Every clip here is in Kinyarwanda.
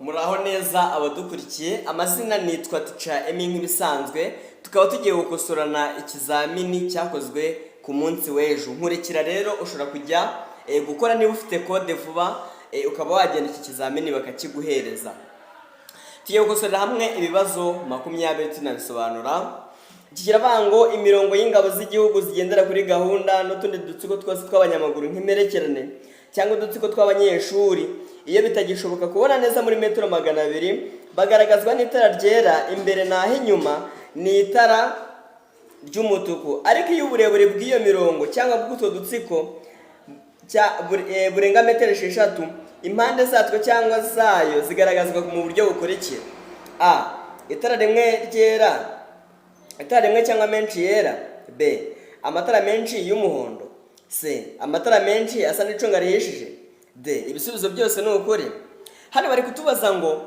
Muraho neza abadukurikiye, amazina nitwa Teacher Emmy nk'ibisanzwe, tukaba tugiye gukosorana ikizamini cyakozwe ku munsi w'ejo. Nkurikira rero ushobora kujya gukora niba ufite code vuba, ukaba wagenda iki kizamini bakakiguhereza. Tugiye gukosorera hamwe ibibazo 20 tunabisobanura. Iki kiravuga ngo imirongo y'ingabo z'igihugu zigendera kuri gahunda n'utundi dutsiko twose tw'abanyamaguru nk'imperekerane cyangwa udutsiko tw'abanyeshuri, iyo bitagishoboka kubona neza muri metero 200, bagaragazwa n'itara ryera imbere naho inyuma ni itara ry'umutuku. Ariko iyo uburebure bw'iyo mirongo cyangwa bw'utwo dutsiko burenga metero 6, impande zatwo cyangwa zayo zigaragazwa mu buryo bukurikira: a. Itara rimwe cyangwa menshi yera. b. Amatara menshi y'umuhondo. c. Amatara menshi asa n'icunga rihishije. d. Ibisubizo byose ni ukuri. Hano bari kutubaza ngo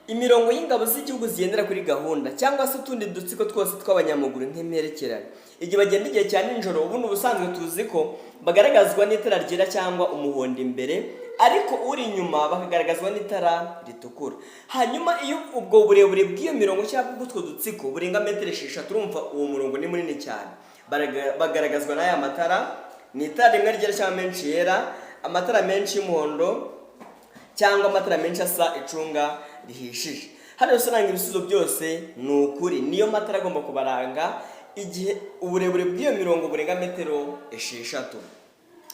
imirongo y'ingabo z'igihugu zigendera kuri gahunda cyangwa se utundi dutsiko twose tw'abanyamaguru nk'imperekerane, igihe bagenda igihe cya nijoro, ubundi ubusanzwe tuzi ko bagaragazwa n'itara ryera cyangwa umuhondo imbere, ariko uri inyuma bakagaragazwa n'itara ritukura. Hanyuma iyo ubwo burebure bw'iyo mirongo cyangwa bw'utwo dutsiko burenga metero 6, urumva uwo murongo ni munini cyane. Bagaragazwa n'aya matara: ni itara rimwe ryera cyangwa menshi yera, amatara menshi y'umuhondo cyangwa amatara menshi asa icunga rihishije. Hano usanga ibisubizo byose ni ukuri, niyo matara agomba kubaranga igihe uburebure bw'iyo mirongo burenga metero 6.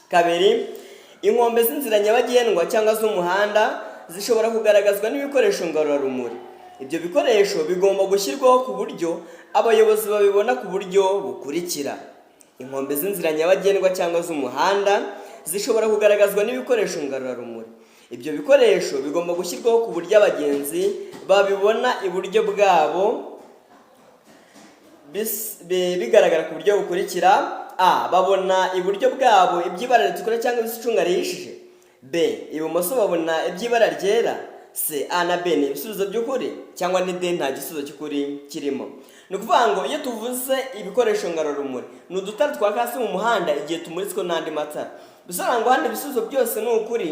Kabiri, inkombe z'inzira nyabagendwa cyangwa z'umuhanda zishobora kugaragazwa n'ibikoresho ngarurarumuri. Ibyo bikoresho bigomba gushyirwaho ku buryo abayobozi babibona ku buryo bukurikira. Inkombe z'inzira nyabagendwa cyangwa z'umuhanda zishobora kugaragazwa n'ibikoresho ngarurarumuri. Ibyo bikoresho bigomba gushyirwaho ku buryo abagenzi babibona iburyo bwabo bigaragara ku buryo bukurikira: a. Babona iburyo bwabo iby'ibara ritukura cyangwa ibicunga rihishije. b. Ibumoso babona iby'ibara ryera. c. a na b ni ibisubizo by'ukuri, cyangwa ni d nta gisubizo cy'ukuri kirimo. Ni ukuvuga ngo iyo tuvuze ibikoresho ngarurarumuri, ni udutara twaka hasi mu muhanda igihe tumuritswe n'andi matara. Bisobanura ngo hano ibisubizo byose ni ukuri.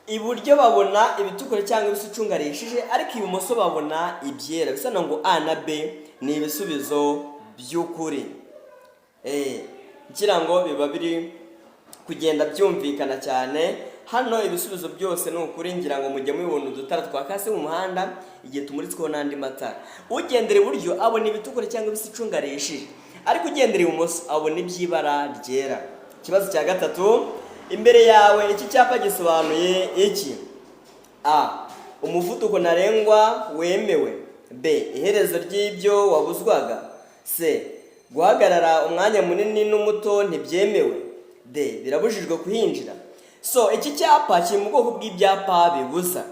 Iburyo babona ibitukura cyangwa ibicunga rihishije, ariko ibumoso babona ibyera. Bisobanura ngo a na b ni ibisubizo by'ukuri. Ngira ngo biba biri kugenda byumvikana cyane. Hano ibisubizo byose ni ukuri, ngira ngo mujye mubibona udutara twakase mu muhanda igihe tumuritsweho n'andi matara. Ugendera iburyo abona ibitukura cyangwa ibicunga rihishije, ariko ugendera ibumoso abona iby'ibara ryera. Ikibazo cya gatatu: imbere yawe iki cyapa gisobanuye iki? a. Umuvuduko ntarengwa wemewe. b. Iherezo ry'ibyo wabuzwaga. c. Guhagarara umwanya munini n'umuto ntibyemewe. d. Birabujijwe kuhinjira. Iki cyapa kiri mu bwoko bw'ibyapa bibuza.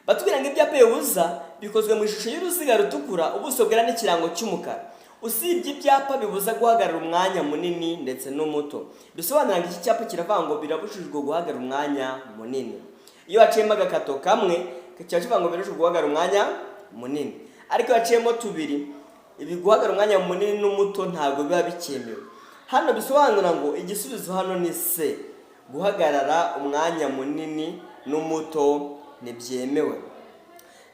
Batubwira ngo ibyapa bibuza bikozwe mu ishusho y'uruziga rutukura, ubuso bwera n'ikirango cy'umukara. Usibye ibyapa bibuza guhagarara umwanya munini ndetse n'umuto. Bisobanura ngo iki cyapa kiravuga ngo birabujijwe guhagarara umwanya munini. Iyo haciyemo agakato kamwe kiba kivuga ngo birabujijwe guhagarara umwanya munini, ariko iyo haciyemo tubiri, ibi guhagarara umwanya munini n'umuto ntabwo biba bikemewe. Hano bisobanura ngo igisubizo hano ni c. Guhagarara umwanya munini n'umuto ntibyemewe.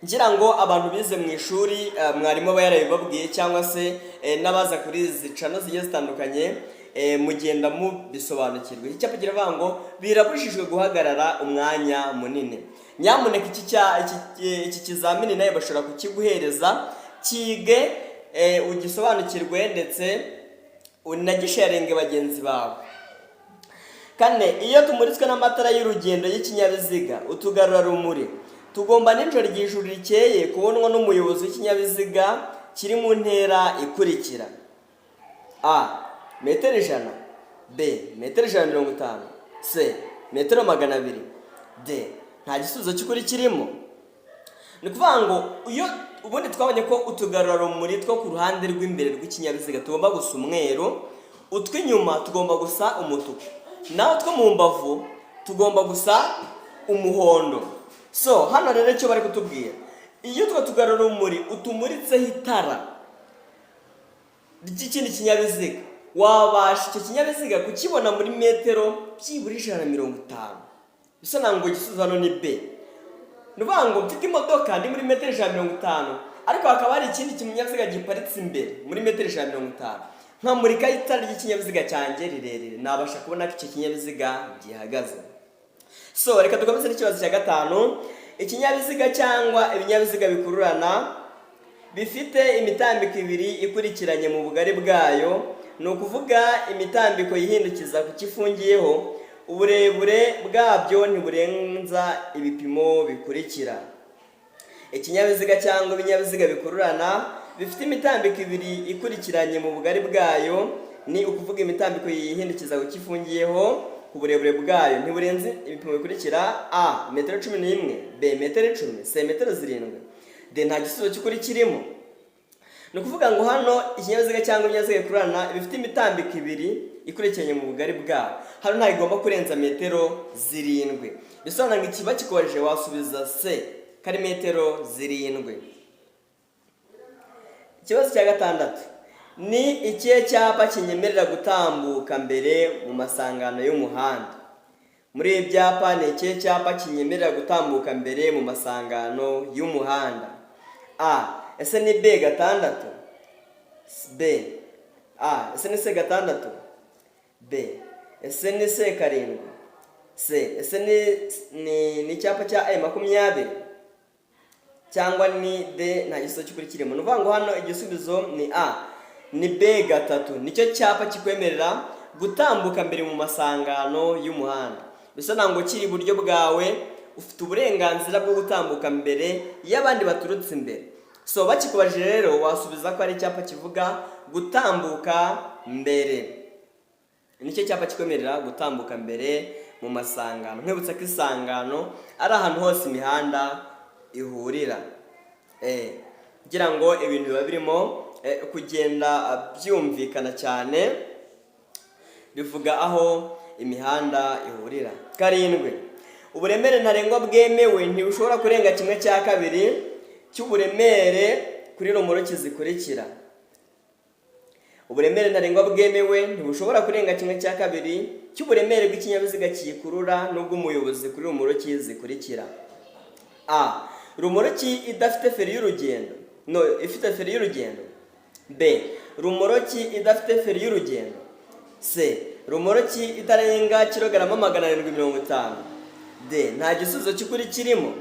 Ngira ngo abantu bize mu ishuri, mwarimu aba yarabibabwiye cyangwa se n'abaza kuri izi channel zigiye zitandukanye, mugenda mubisobanukirwa. Iki cyapa kiravuga ngo birabujijwe guhagarara umwanya munini. Nyamuneka iki kizamini nawe bashobora kukiguhereza, kige ugisobanukirwe ndetse unagisharinge bagenzi bawe. Kane, iyo tumuritswe n'amatara y'urugendo y'ikinyabiziga, utugarurarumuri, tugomba nijoro igihe ijuru rikeye kubonwa n'umuyobozi w'ikinyabiziga kiri mu ntera ikurikira: a. Metero 100. b. Metero 150. c. Metero 200. d. Nta gisubizo cy'ukuri kirimo. Ni ukuvuga ngo iyo ubundi twabonye ko utugarurarumuri two ku ruhande rw'imbere rw'ikinyabiziga tugomba gusa umweru, utw'inyuma tugomba gusa umutuku, naho two mu mbavu tugomba gusa umuhondo. Hano rero icyo bari kutubwira, iyo utwo tugarurarumuri utumuritseho itara ry'ikindi kinyabiziga, wabasha icyo kinyabiziga kukibona muri metero byibura 150. Bisobanura ngo igisubizo hano ni b. nuvuga ngo mfite imodoka ndi muri metero 150, ariko hakaba hari ikindi kinyabiziga giparitse imbere muri metero 150, nkamurika itara ry'ikinyabiziga cyanjye rirerire, nabasha kubona ko icyo kinyabiziga gihagaze. So reka dukomeze n'ikibazo cya gatanu. Ikinyabiziga cyangwa ibinyabiziga bikururana bifite imitambiko ibiri ikurikiranye mu bugari bwayo, ni ukuvuga imitambiko yihindukiza ku kifungiyeho, uburebure bwabyo ntiburenza ibipimo bikurikira. Ikinyabiziga cyangwa ibinyabiziga bikururana bifite imitambiko ibiri ikurikiranye mu bugari bwayo, ni ukuvuga imitambiko yihindukiza ku kifungiyeho, uburebure bwayo ntiburenze ibipimo bikurikira: a metero 11, b metero 10, c metero 7, d nta gisubizo cy'ukuri kirimo. Ni ukuvuga ngo hano ikinyabiziga cyangwa ibinyabiziga bikururana bifite imitambiko ibiri ikurikiranye mu bugari bwayo, hano ntabwo igomba kurenza metero 7. Bisobanura ngo ikiba kikoreje wasubiza c kari metero 7. Ikibazo cya gatandatu: ni ikihe cyapa kinyemerera gutambuka mbere mu masangano y'umuhanda? Muri ibi byapa ni ikihe cyapa kinyemerera gutambuka mbere mu masangano y'umuhanda? A ese ni b gatandatu, b a ese ni c gatandatu, b ese ni c karindwi, c ese ni icyapa cya E20, cyangwa ni d nta gisubizo cy'ukuri kirimo. Nuvuga ngo hano igisubizo ni a, ni b gatatu, nicyo cyapa kikwemerera gutambuka mbere mu masangano y'umuhanda. Bisa ngo kiri iburyo bwawe, ufite uburenganzira bwo gutambuka mbere y'abandi baturutse imbere. So bakikubajije rero wasubiza ko ari icyapa kivuga gutambuka mbere, nicyo cyapa kikwemerera gutambuka mbere mu masangano. Nkibutsa ko isangano ari ahantu hose imihanda ihurira, kugira ngo ibintu biba birimo kugenda byumvikana cyane, bivuga aho imihanda ihurira. Karindwi: uburemere ntarengwa bwemewe ntibushobora kurenga 1/2 cy'uburemere kuri romoroki zikurikira. Uburemere ntarengwa bwemewe ntibushobora kurenga 1/2 cy'uburemere bw'ikinyabiziga kiyikurura n'ubw'umuyobozi kuri romoroki zikurikira: a rumoroki idafite feri y'urugendo, ifite feri y'urugendo; b rumoroki idafite feri y'urugendo; c rumoroki itarenga kilograma 750; d nta gisubizo cy'ukuri kirimo.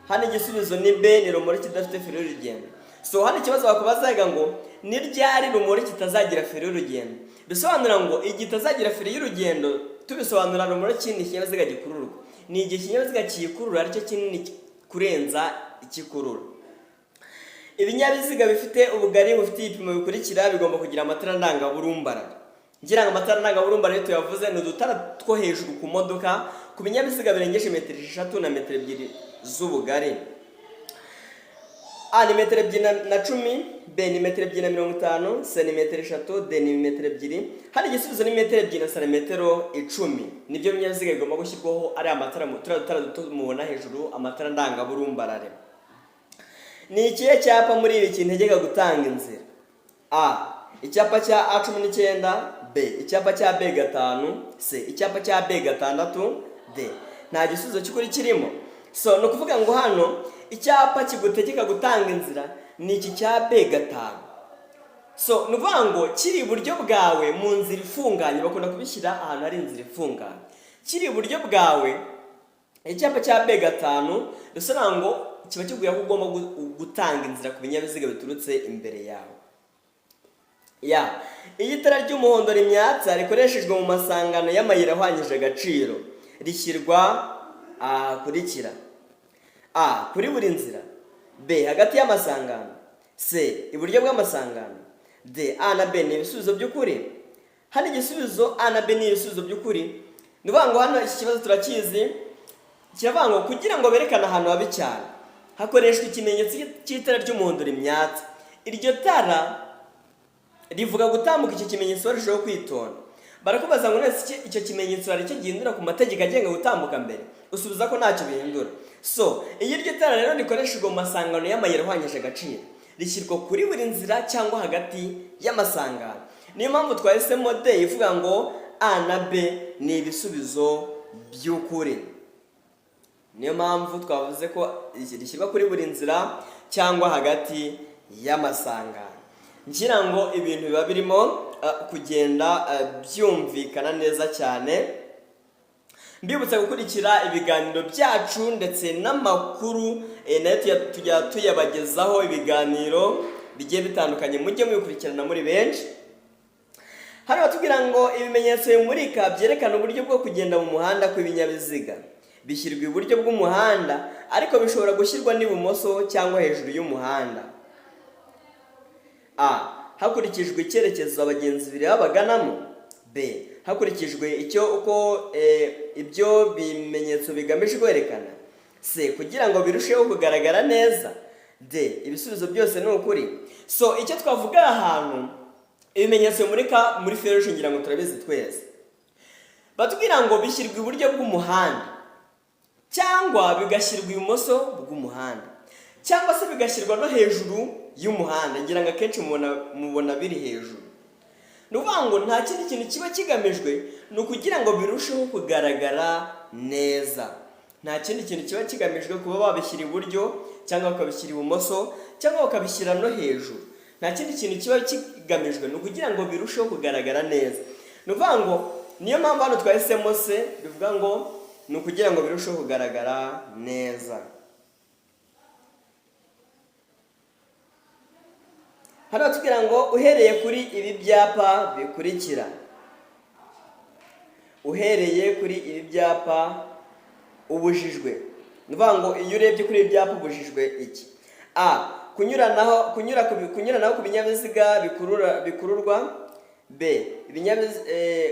Hano igisubizo ni b, ni rumoroki idafite feri y'urugendo. So hano ikibazo bakubazaga ngo ni ryari rumoroki itazagira feri y'urugendo. Bisobanura ngo igihe itazagira feri y'urugendo, tubisobanura rumoroki ni ikinyabiziga gikururwa, ni igihe ikinyabiziga kiyikurura aricyo kinini kurenza ikikurura. Ibinyabiziga bifite ubugari bufite ibipimo bikurikira bigomba kugira amatara ndangaburumbarare. Ngira ngo amatara ndangaburumbarare tuyavuze ni udutara two hejuru ku modoka ku binyabiziga birengeje metero 6 na metero 2 z'ubugari. A ni metero 210, b ni metero 250, c ni metero 3, d ni metero 2. Hari igisubizo ni metero 2 na santimetero 10. Nibyo binyabiziga bigomba gushyirwaho ari amatara dutara duto mubona hejuru, amatara ndangaburumbarare. Ni ikihe cyapa muri ibi kintegeka gutanga inzira? A icyapa cya A19, b icyapa cya B5, c icyapa cya B6, d nta gisubizo cy'ukuri kirimo. So no kuvuga ngo hano icyapa kigutegeka gutanga inzira ni iki cya B5. So nuvuga ngo kiri iburyo bwawe mu nzira ifunganye, bakunda kubishyira ahantu hari inzira ifunganye. Kiri iburyo bwawe icyapa cya B5 rusana ngo kiba kiguye ko ugomba gutanga inzira ku binyabiziga biturutse imbere yawe. Ya iyi tara ry'umuhondo rimyatsa rikoreshejwe mu masangano y'amayira ahwanyije agaciro rishyirwa ahakurikira: a kuri buri nzira, b hagati y'amasangano, c iburyo bw'amasangano, d a na b ni ibisubizo by'ukuri. Hano igisubizo a na b ni ibisubizo by'ukuri. Nuvuga ngo hano iki kibazo turakizi, kiravuga ngo kugira ngo berekane ahantu habi cyane hakoreshwa ikimenyetso cy'itara ry'umuhondo rimyatsa. Iryo tara rivuga gutambuka icyo kimenyetso barushaho kwitonda. Barakubaza ngo nese icyo kimenyetso hari icyo gihindura ku mategeko agenga gutambuka mbere? Usubiza ko ntacyo bihindura. So iyo iryo tara rero rikoreshejwe mu masangano y'amayira ahwanyije agaciro rishyirwa kuri buri nzira cyangwa hagati y'amasangano. Niyo mpamvu twahisemo d ivuga ngo a na b ni ibisubizo by'ukuri. niyo mpamvu twavuze ko rishyirwa kuri buri nzira cyangwa hagati y'amasangano, ngira ngo ibintu biba birimo kugenda byumvikana neza cyane. Mbibutsa gukurikira ibiganiro byacu ndetse n'amakuru nayo tujya tuyabagezaho ibiganiro bigiye bitandukanye, mujye mubikurikirana muri benshi. Hano batubwira ngo ibimenyetso bimurika byerekana uburyo bwo kugenda mu muhanda kw'ibinyabiziga bishyirwa iburyo bw'umuhanda, ariko bishobora gushyirwa n'ibumoso cyangwa hejuru y'umuhanda. A. Hakurikijwe icyerekezo abagenzi bireba baganamo. B. Hakurikijwe uko ibyo bimenyetso bigamije kwerekana. C. Kugira ngo birusheho kugaragara neza. D. Ibisubizo byose ni ukuri. So icyo twavuga ahantu ibimenyetso bimurika muri feruje ngira ngo turabizi twese. Batubwira ngo bishyirwa iburyo bw'umuhanda cyangwa bigashyirwa ibumoso bw'umuhanda cyangwa se bigashyirwa no hejuru y'umuhanda. Ngira ngo akenshi mubona biri hejuru. Ni ukuvuga ngo nta kindi kintu kiba kigamijwe, ni ukugira ngo birusheho kugaragara neza. Nta kindi kintu kiba kigamijwe kuba babishyira iburyo cyangwa bakabishyira ibumoso cyangwa bakabishyira no hejuru. Nta kindi kintu kiba kigamijwe, ni ukugira ngo birusheho kugaragara neza. Ni ukuvuga ngo niyo mpamvu hano twahisemo se, bivuga ngo ni ukugira ngo birusheho kugaragara neza. Hano batubwira ngo uhereye kuri ibi byapa bikurikira. Uhereye kuri ibi byapa ubujijwe. Ni ukuvuga ngo iyo urebye kuri ibi byapa ubujijwe iki? A. Kunyuranaho ku binyabiziga bikururwa. B.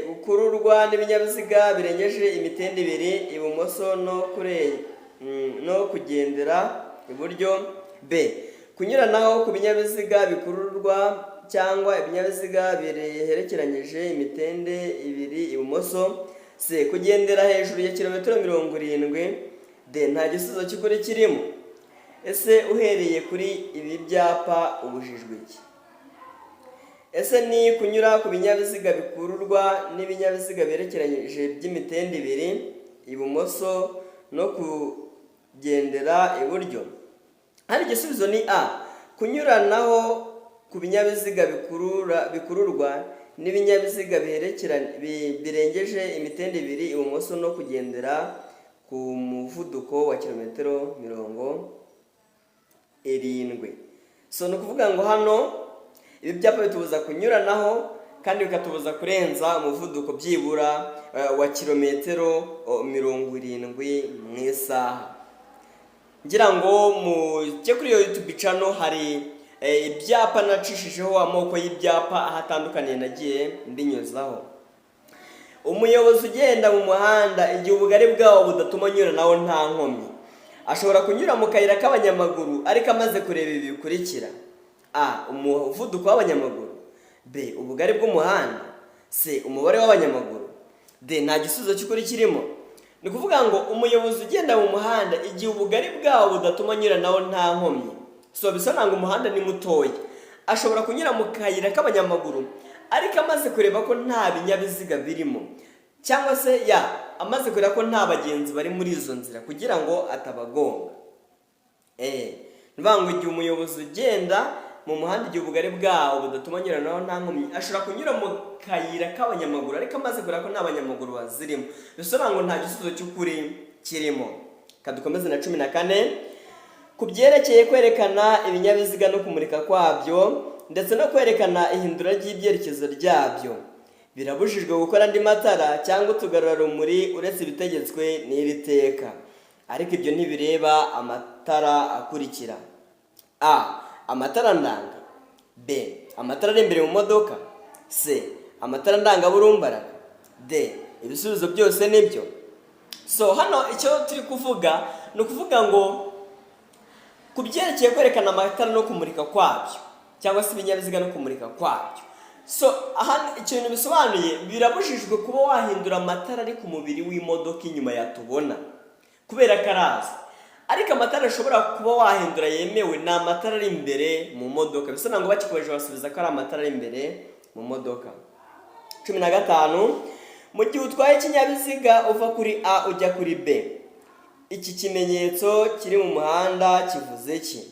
Gukururwa n'ibinyabiziga birengeje imitende ibiri ibumoso no kugendera iburyo. B. Kunyuranaho ku binyabiziga bikururwa cyangwa ibinyabiziga biherekeranyije imitende ibiri ibumoso. C. Kugendera hejuru ya kilometero 70. D. Nta gisubizo cy'ukuri kirimo. Ese uhereye kuri ibi byapa ubujijwe iki? Ese ni kunyura ku binyabiziga bikururwa n'ibinyabiziga biherekeranyije by'imitende ibiri ibumoso no kugendera iburyo. Hari igisubizo ni A. Kunyuranaho ku binyabiziga bikururwa n'ibinyabiziga birengeje imitende ibiri ibumoso no kugendera ku muvuduko wa kilometero 70. So ni ukuvuga ngo hano ibi byapa bitubuza kunyuranaho kandi bikatubuza kurenza umuvuduko byibura wa kilometero 70 mu isaha. Ngira ngo mujye kuri YouTube channel hari ibyapa nacishijeho amoko y'ibyapa ahatandukaniye nagiye mbinyuzaho. Umuyobozi ugenda mu muhanda igihe ubugari bwawo budatuma nyuranaho nta nkomyi ashobora kunyura mu kayira k'abanyamaguru ariko amaze kureba ibi bikurikira. A. Umuvuduko w'abanyamaguru. B. Ubugari bw'umuhanda. C. Umubare w'abanyamaguru. D. Nta gisubizo cy'ukuri kirimo. Ni kuvuga ngo umuyobozi ugenda mu muhanda igihe ubugari bwawo budatuma nyuranaho nta nkomyi. So bisana ngo umuhanda ni mutoya, ashobora kunyura mu kayira k'abanyamaguru ariko amaze kureba ko nta binyabiziga birimo cyangwa se amaze kureba ko nta bagenzi bari muri izo nzira kugira ngo atabagonga. Nivuga ngo igihe umuyobozi ugenda mu muhanda igihe ubugari bwawo budatuma nyuranaho nta nkomyi ashobora kunyura mu kayira k'abanyamaguru ariko amaze kureba ko nta banyamaguru bazirimo. Bisona ngo nta gisubizo cy'ukuri kirimo. Kadukomeze na 14 ku byerekeye kwerekana ibinyabiziga no kumurika kwabyo ndetse no kwerekana ihindura ry'ibyerekezo ryabyo. Birabujijwe gukora andi matara cyangwa utugarurarumuri uretse ibitegetswe n'iri teka, ariko ibyo ntibireba amatara akurikira. A. Amatara ndanga. B. Amatara ari imbere mu modoka. C. Amatara ndangaburumbarare. D. Ibisubizo byose nibyo. So hano icyo turi kuvuga ni ukuvuga ngo ku byerekeye kwerekana amatara no kumurika kwabyo cyangwa se ibinyabiziga no kumurika kwabyo. So aha ikintu bisobanuye birabujijwe kuba wahindura amatara ari ku mubiri w'imodoka inyuma yatubona kubera karaza, ariko amatara ashobora kuba wahindura yemewe ni amatara ari imbere mu modoka. Bisa ngo bakikomeje basubiza ko ari amatara ari imbere mu modoka. 15 mu gihe utwaye ikinyabiziga uva kuri A ujya kuri B iki kimenyetso kiri mu muhanda kivuze iki?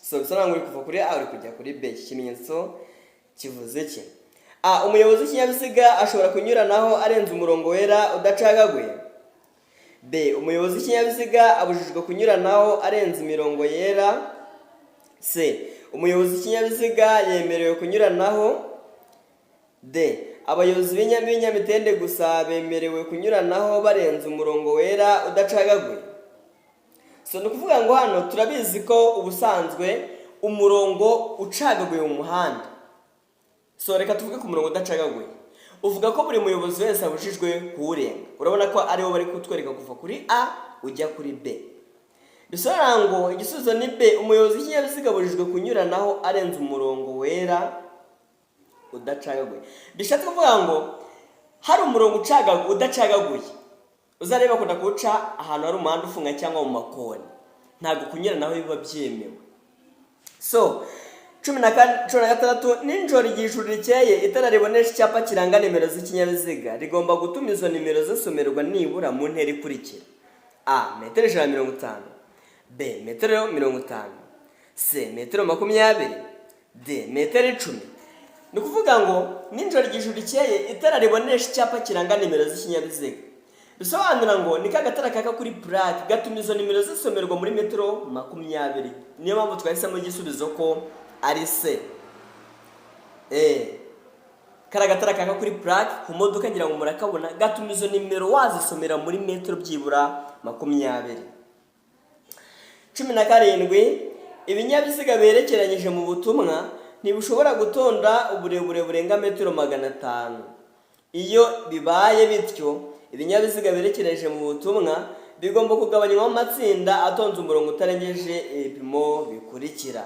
So bisobanura ngo uri kuva kuri A uri kujya kuri B. Iki kimenyetso kivuze iki? A. Umuyobozi w'ikinyabiziga ashobora kunyuranaho arenze umurongo wera udacagaguye. B. Umuyobozi w'ikinyabiziga abujijwe kunyuranaho arenze imirongo yera. C. Umuyobozi w'ikinyabiziga yemerewe kunyuranaho. D. Abayobozi b'ibinyamitende gusa bemerewe kunyuranaho barenze umurongo wera udacagaguye. So ni ukuvuga ngo hano turabizi ko ubusanzwe umurongo ucagaguye mu muhanda. So reka tuvuge ku murongo udacagaguye. Uvuga ko buri muyobozi wese abujijwe kuwurenga. Urabona ko aribo bari kutwereka kuva kuri A ujya kuri B. Bisobanura ngo igisubizo ni B. Umuyobozi w'ikinyabiziga abujijwe kunyuranaho arenze umurongo wera udacagaguye. Bishatse kuvuga ngo hari umurongo udacagaguye. Uzareba ko ndakuca ahantu hari umuhanda ufunga cyangwa mu makoni. Ntabwo kunyuranaho biba byemewe. So 16 ninjoro igihe ijuru rikeye itara ribonesha icyapa kiranga nimero z'ikinyabiziga rigomba gutuma izo nimero zisomerwa nibura mu ntera ikurikira: A. Metero 150. B. Metero 50. C. Metero 20. D. Metero 10. Ni ukuvuga ngo ninjoro igihe ijuru rikeye itara ribonesha icyapa kiranga nimero z'ikinyabiziga. Bisobanura ngo ni ka gatara kaka kuri plaque gatuma izo nimero zisomerwa muri metero 20. Niyo mpamvu twahisemo igisubizo ko ari C. Kara gatara kaka kuri plaque ku modoka ngira ngo murakabona gatuma izo nimero wazisomera muri metero byibura 20. 17 ibinyabiziga berekeranyije mu butumwa ntibishobora gutonda uburebure burenga metero 500. Iyo bibaye bityo ibinyabiziga berekereje mu butumwa bigomba kugabanywa mu matsinda atonze umurongo utarengeje ibipimo bikurikira.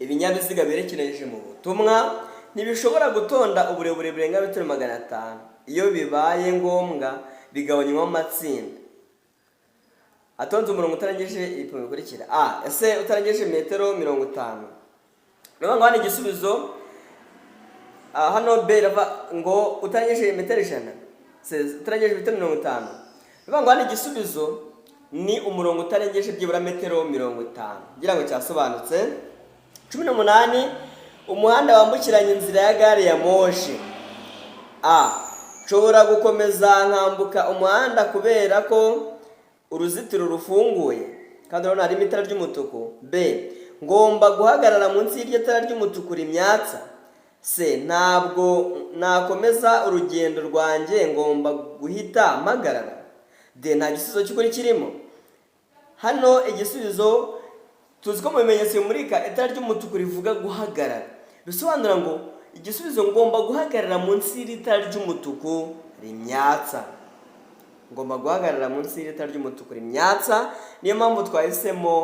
Ibinyabiziga berekereje mu butumwa ntibishobora gutonda uburebure burenga metero 500. Iyo bibaye ngombwa bigabanywa mu matsinda atonze umurongo utarengeje ibipimo bikurikira. A. Ese utarengeje metero 50. Niyo ngwani igisubizo hano B ngo utarengeje metero 100. Utarengeje metero 50. Niyo ngwani igisubizo ni umurongo utarengeje byibura metero 50. Ngira ngo cyasobanutse. 18 umuhanda wambukiranya inzira ya gare ya moshi. A. Nshobora gukomeza nkambuka umuhanda kubera ko uruzitiro rufunguye kandi urabona harimo itara ry'umutuku. B. Ngomba guhagarara munsi y'iryo tara ry'umutuku rimyatsa. C. Ntabwo nakomeza urugendo rwanjye, ngomba guhita mpagarara. D. Nta gisubizo cy'ukuri kirimo. Hano igisubizo tuzi ko mu bimenyetso bimurika itara ry'umutuku rivuga guhagarara. Bisobanura ngo igisubizo ngomba guhagarara munsi y'itara ry'umutuku rimyatsa. Ngomba guhagarara munsi y'itara ry'umutuku rimyatsa. Niyo mpamvu twahisemo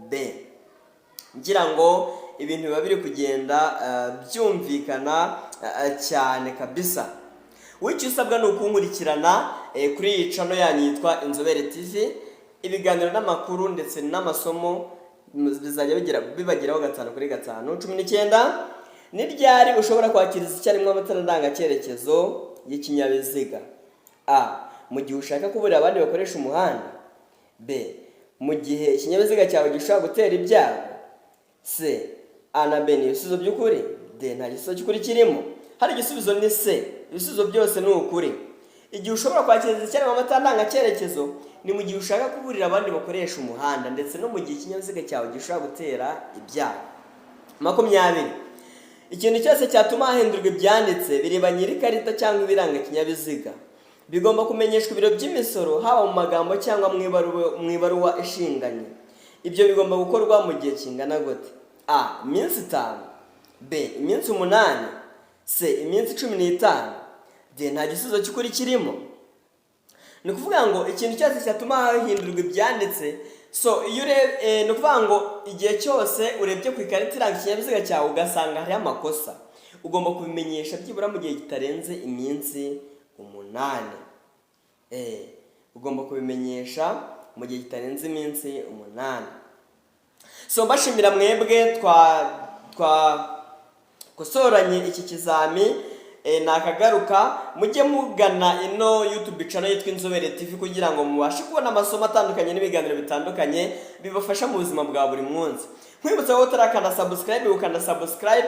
B. Ngira ngo ibintu biba biri kugenda byumvikana cyane kabisa. Wicyo usabwa ni ukunkurikirana kuri iyi channel yanyu yitwa Inzobere TV. Ibiganiro n'amakuru ndetse n'amasomo bizajya bibageraho 5/5. 19 ni ryari ushobora kwakiriza icyarimwe amatara ndangacyerekezo y'ikinyabiziga? A. Mu gihe ushaka kuburira abandi bakoresha umuhanda. B. Mu gihe ikinyabiziga cyawe gishobora gutera ibyago. C. A na B ni ibisubizo by'ukuri. D. Nta gisubizo cy'ukuri kirimo. Hari igisubizo ni C. Ibisubizo byose ni ukuri. Igihe ushobora kwakiriza icyarimwe amatara ndangacyerekezo ni mu gihe ushaka kuburira abandi bakoresha umuhanda ndetse no mu gihe ikinyabiziga cyawe gishobora gutera ibyago. 20 ikintu cyose cyatuma hahindurwa ibyanditse bireba nyir'ikarita cyangwa ibiranga ikinyabiziga bigomba kumenyeshwa ibiro by'imisoro haba mu magambo cyangwa mu ibaruwa ishinganye. Ibyo bigomba gukorwa mu gihe kingana gute? A. Iminsi 5. B. Iminsi 8. C. Iminsi 15. D. Nta gisubizo cy'ukuri kirimo. Ni ukuvuga ngo ikintu cyose cyatuma hahindurwa ibyanditse, so iyo ni ukuvuga ngo igihe cyose urebye ku ikarita iranga ikinyabiziga cyawe ugasanga hariho amakosa, ugomba kubimenyesha byibura mu gihe kitarenze iminsi 8. Ugomba kubimenyesha mu gihe kitarenze iminsi 8. So mbashimira mwebwe twakosoranye iki kizami nakagaruka mujye mugana ino YouTube channel yitwa Inzobere TV kugira ngo mubashe kubona amasomo atandukanye n'ibiganiro bitandukanye bibafasha mu buzima bwa buri munsi. Nkwibutsa wowe utarakanda subscribe ukanda subscribe